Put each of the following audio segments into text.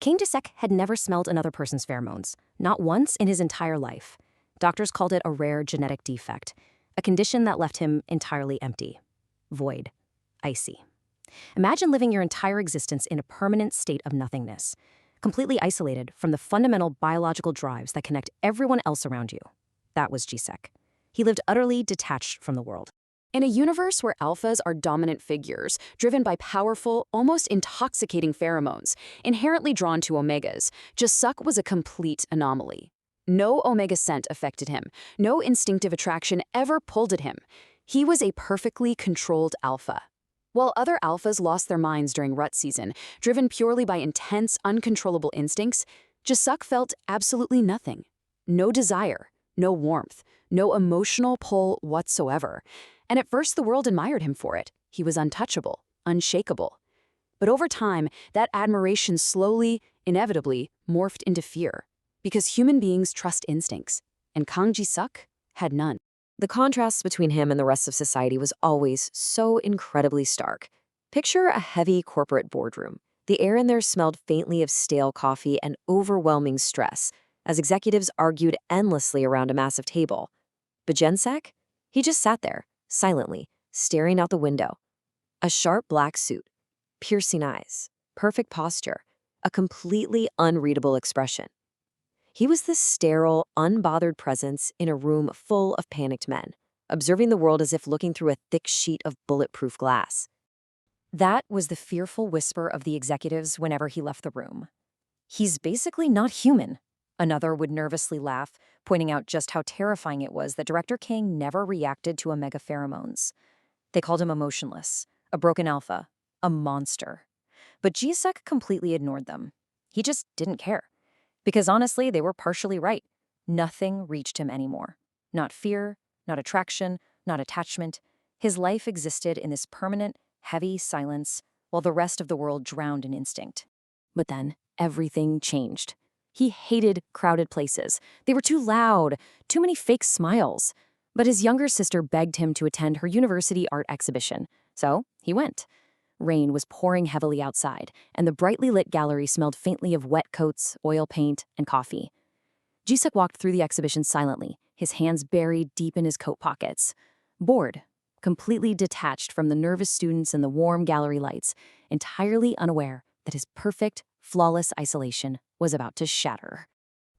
Kang Jiseok had never smelled another person's pheromones, not once in his entire life. Doctors called it a rare genetic defect, a condition that left him entirely empty, void, icy. Imagine living your entire existence in a permanent state of nothingness, completely isolated from the fundamental biological drives that connect everyone else around you. That was Jiseok. He lived utterly detached from the world. In a universe where alphas are dominant figures, driven by powerful, almost intoxicating pheromones, inherently drawn to omegas, Jiseok was a complete anomaly. No omega scent affected him. No instinctive attraction ever pulled at him. He was a perfectly controlled alpha. While other alphas lost their minds during rut season, driven purely by intense, uncontrollable instincts, Jiseok felt absolutely nothing. No desire, no warmth, no emotional pull whatsoever. And at first the world admired him for it. He was untouchable, unshakable. But over time, that admiration slowly, inevitably, morphed into fear. Because human beings trust instincts, and Kang Jiseok had none. The contrast between him and the rest of society was always so incredibly stark. Picture a heavy corporate boardroom. The air in there smelled faintly of stale coffee and overwhelming stress, as executives argued endlessly around a massive table. But Jiseok? He just sat there, silently, staring out the window. A sharp black suit, piercing eyes, perfect posture, a completely unreadable expression. He was this sterile, unbothered presence in a room full of panicked men, observing the world as if looking through a thick sheet of bulletproof glass. That was the fearful whisper of the executives whenever he left the room. "He's basically not human." Another would nervously laugh, pointing out just how terrifying it was that Director Kang never reacted to Omega pheromones. They called him emotionless, a broken alpha, a monster. But Jiseok completely ignored them. He just didn't care. Because honestly, they were partially right. Nothing reached him anymore. Not fear, not attraction, not attachment. His life existed in this permanent, heavy silence, while the rest of the world drowned in instinct. But then, everything changed. He hated crowded places. They were too loud, too many fake smiles. But his younger sister begged him to attend her university art exhibition, so he went. Rain was pouring heavily outside, and the brightly lit gallery smelled faintly of wet coats, oil paint, and coffee. Jiseok walked through the exhibition silently, his hands buried deep in his coat pockets. Bored, completely detached from the nervous students and the warm gallery lights, entirely unaware that his perfect, flawless isolation was about to shatter.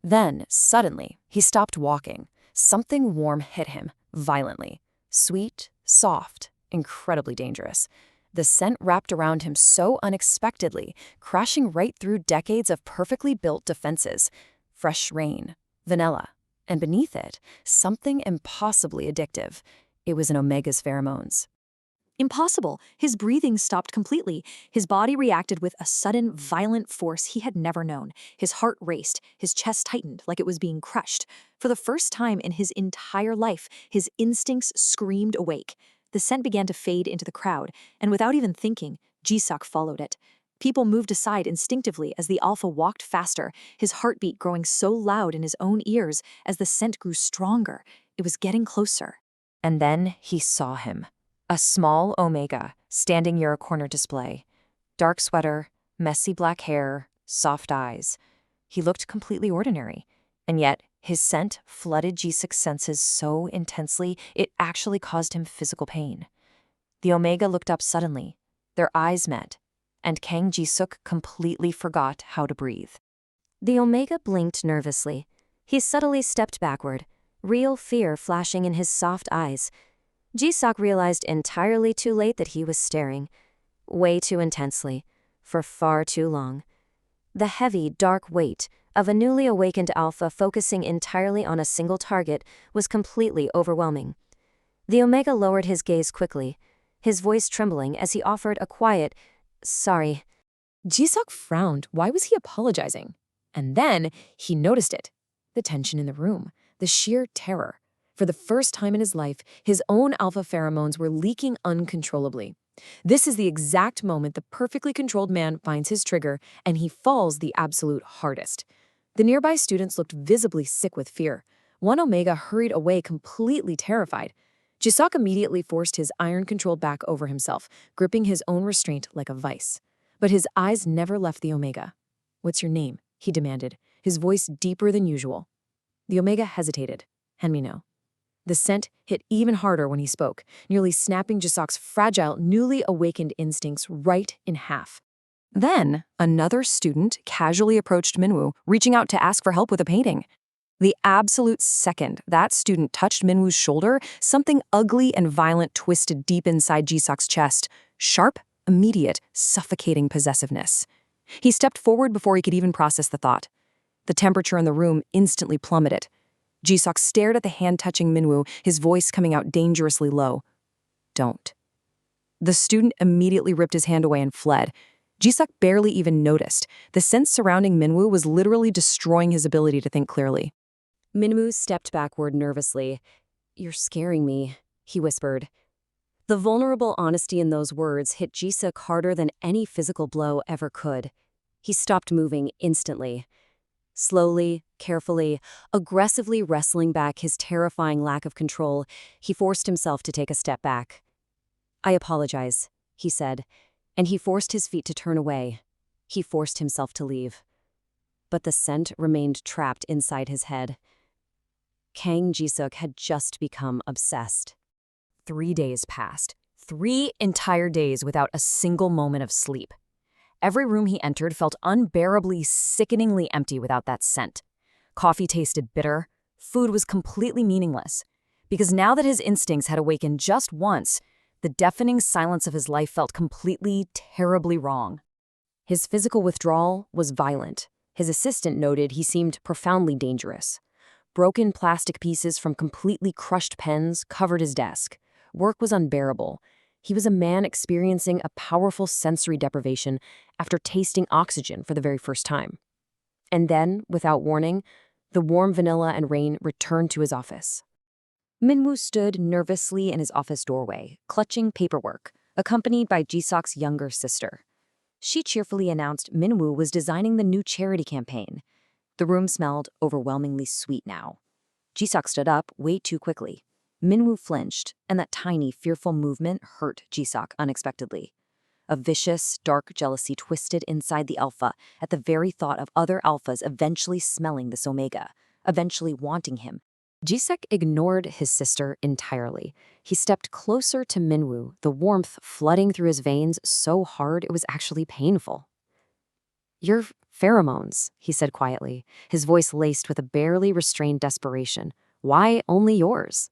Then, suddenly, he stopped walking. Something warm hit him, violently. Sweet, soft, incredibly dangerous. The scent wrapped around him so unexpectedly, crashing right through decades of perfectly built defenses. Fresh rain, vanilla, and beneath it, something impossibly addictive. It was an Omega's pheromones. Impossible. His breathing stopped completely. His body reacted with a sudden, violent force he had never known. His heart raced, his chest tightened like it was being crushed. For the first time in his entire life, his instincts screamed awake. The scent began to fade into the crowd, and without even thinking, Jiseok followed it. People moved aside instinctively as the alpha walked faster, his heartbeat growing so loud in his own ears as the scent grew stronger. It was getting closer. And then he saw him. A small Omega, standing near a corner display. Dark sweater, messy black hair, soft eyes. He looked completely ordinary, and yet his scent flooded Jiseok's senses so intensely it actually caused him physical pain. The Omega looked up suddenly. Their eyes met, and Kang Jiseok completely forgot how to breathe. The Omega blinked nervously. He subtly stepped backward, real fear flashing in his soft eyes. Jiseok realized entirely too late that he was staring, way too intensely, for far too long. The heavy, dark weight of a newly awakened alpha focusing entirely on a single target was completely overwhelming. The Omega lowered his gaze quickly, his voice trembling as he offered a quiet, "Sorry." Jiseok frowned. Why was he apologizing? And then he noticed it. The tension in the room, the sheer terror. For the first time in his life, his own alpha pheromones were leaking uncontrollably. This is the exact moment the perfectly controlled man finds his trigger, and he falls the absolute hardest. The nearby students looked visibly sick with fear. One Omega hurried away completely terrified. Jiseok immediately forced his iron-controlled back over himself, gripping his own restraint like a vice. But his eyes never left the Omega. "What's your name?" he demanded, his voice deeper than usual. The Omega hesitated. "And me know." The scent hit even harder when he spoke, nearly snapping Jiseok's fragile, newly awakened instincts right in half. Then, another student casually approached Minwoo, reaching out to ask for help with a painting. The absolute second that student touched Minwoo's shoulder, something ugly and violent twisted deep inside Jiseok's chest. Sharp, immediate, suffocating possessiveness. He stepped forward before he could even process the thought. The temperature in the room instantly plummeted. Jiseok stared at the hand touching Minwoo, his voice coming out dangerously low. "Don't." The student immediately ripped his hand away and fled. Jiseok barely even noticed. The sense surrounding Minwoo was literally destroying his ability to think clearly. Minwoo stepped backward nervously. "You're scaring me," he whispered. The vulnerable honesty in those words hit Jiseok harder than any physical blow ever could. He stopped moving instantly. Slowly, carefully, aggressively wrestling back his terrifying lack of control, he forced himself to take a step back. "I apologize," he said, and he forced his feet to turn away. He forced himself to leave. But the scent remained trapped inside his head. Kang Jiseok had just become obsessed. 3 days passed. 3 entire days without a single moment of sleep. Every room he entered felt unbearably, sickeningly empty without that scent. Coffee tasted bitter. Food was completely meaningless. Because now that his instincts had awakened just once, the deafening silence of his life felt completely, terribly wrong. His physical withdrawal was violent. His assistant noted he seemed profoundly dangerous. Broken plastic pieces from completely crushed pens covered his desk. Work was unbearable. He was a man experiencing a powerful sensory deprivation after tasting oxygen for the very first time. And then, without warning, the warm vanilla and rain returned to his office. Minwoo stood nervously in his office doorway, clutching paperwork, accompanied by Jiseok's younger sister. She cheerfully announced Minwoo was designing the new charity campaign. The room smelled overwhelmingly sweet now. Jiseok stood up way too quickly. Minwoo flinched, and that tiny, fearful movement hurt Jiseok unexpectedly. A vicious, dark jealousy twisted inside the alpha at the very thought of other alphas eventually smelling this Omega, eventually wanting him. Jiseok ignored his sister entirely. He stepped closer to Minwoo, the warmth flooding through his veins so hard it was actually painful. "Your pheromones," he said quietly, his voice laced with a barely restrained desperation. "Why only yours?"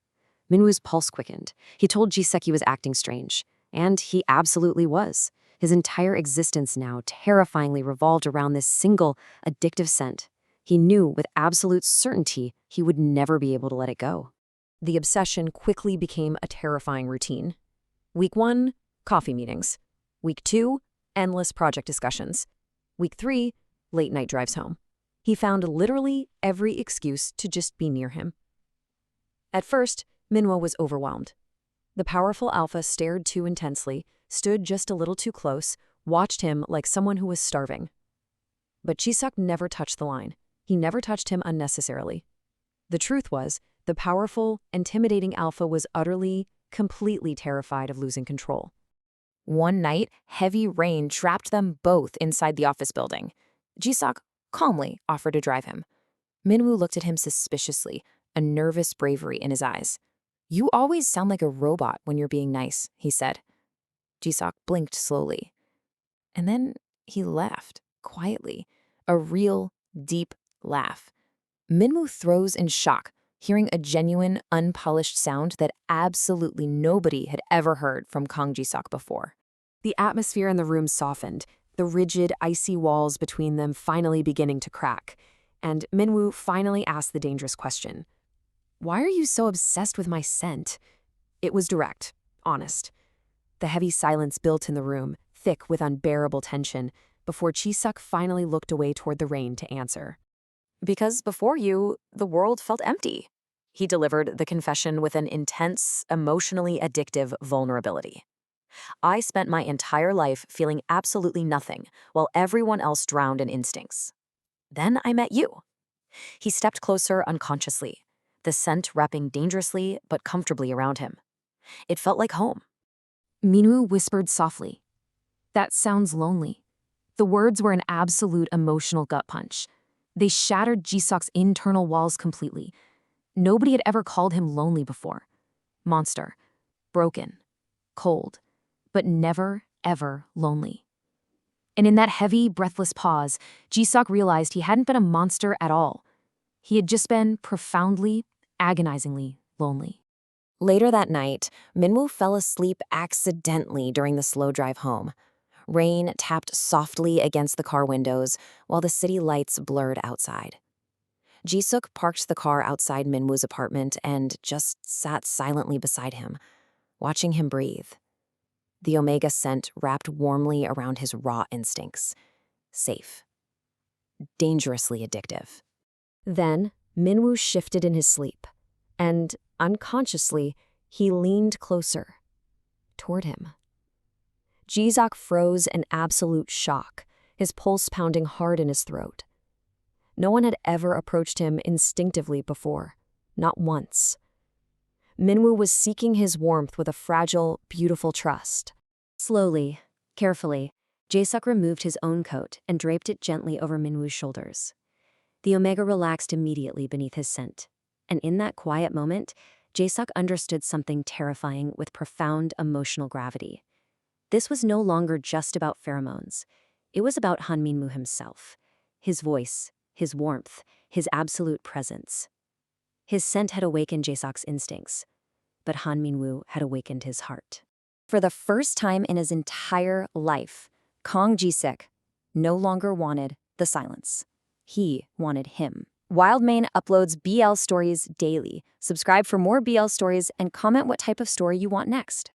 Minwoo's pulse quickened. He told Jiseok he was acting strange. And he absolutely was. His entire existence now terrifyingly revolved around this single, addictive scent. He knew with absolute certainty he would never be able to let it go. The obsession quickly became a terrifying routine. Week 1, coffee meetings. Week 2, endless project discussions. Week 3, late-night drives home. He found literally every excuse to just be near him. At first, Minwoo was overwhelmed. The powerful alpha stared too intensely, stood just a little too close, watched him like someone who was starving. But Jiseok never touched the line. He never touched him unnecessarily. The truth was, the powerful, intimidating alpha was utterly, completely terrified of losing control. One night, heavy rain trapped them both inside the office building. Jiseok calmly offered to drive him. Minwoo looked at him suspiciously, a nervous bravery in his eyes. "You always sound like a robot when you're being nice," he said. Jiseok blinked slowly. And then he laughed, quietly, a real, deep laugh. Minwoo froze in shock, hearing a genuine, unpolished sound that absolutely nobody had ever heard from Kang Jiseok before. The atmosphere in the room softened, the rigid, icy walls between them finally beginning to crack. And Minwoo finally asked the dangerous question. "Why are you so obsessed with my scent?" It was direct, honest. The heavy silence built in the room, thick with unbearable tension, before Jiseok finally looked away toward the rain to answer. "Because before you, the world felt empty." He delivered the confession with an intense, emotionally addictive vulnerability. "I spent my entire life feeling absolutely nothing, while everyone else drowned in instincts. Then I met you." He stepped closer unconsciously, the scent wrapping dangerously but comfortably around him. It felt like home. Minwoo whispered softly, "That sounds lonely." The words were an absolute emotional gut punch. They shattered Jiseok's internal walls completely. Nobody had ever called him lonely before. Monster. Broken. Cold. But never, ever lonely. And in that heavy, breathless pause, Jiseok realized he hadn't been a monster at all. He had just been profoundly, agonizingly lonely. Later that night, Minwoo fell asleep accidentally during the slow drive home. Rain tapped softly against the car windows while the city lights blurred outside. Jiseok parked the car outside Minwoo's apartment and just sat silently beside him, watching him breathe. The Omega scent wrapped warmly around his raw instincts. Safe. Dangerously addictive. Then, Minwoo shifted in his sleep, and, unconsciously, he leaned closer. Toward him. Jiseok froze in absolute shock, his pulse pounding hard in his throat. No one had ever approached him instinctively before, not once. Minwoo was seeking his warmth with a fragile, beautiful trust. Slowly, carefully, Jiseok removed his own coat and draped it gently over Minwoo's shoulders. The Omega relaxed immediately beneath his scent, and in that quiet moment, Jiseok understood something terrifying with profound emotional gravity. This was no longer just about pheromones. It was about Han Minwoo himself, his voice, his warmth, his absolute presence. His scent had awakened Jiseok's instincts, but Han Minwoo had awakened his heart. For the first time in his entire life, Kang Jiseok no longer wanted the silence. He wanted him. WildMane uploads BL stories daily. Subscribe for more BL stories and comment what type of story you want next.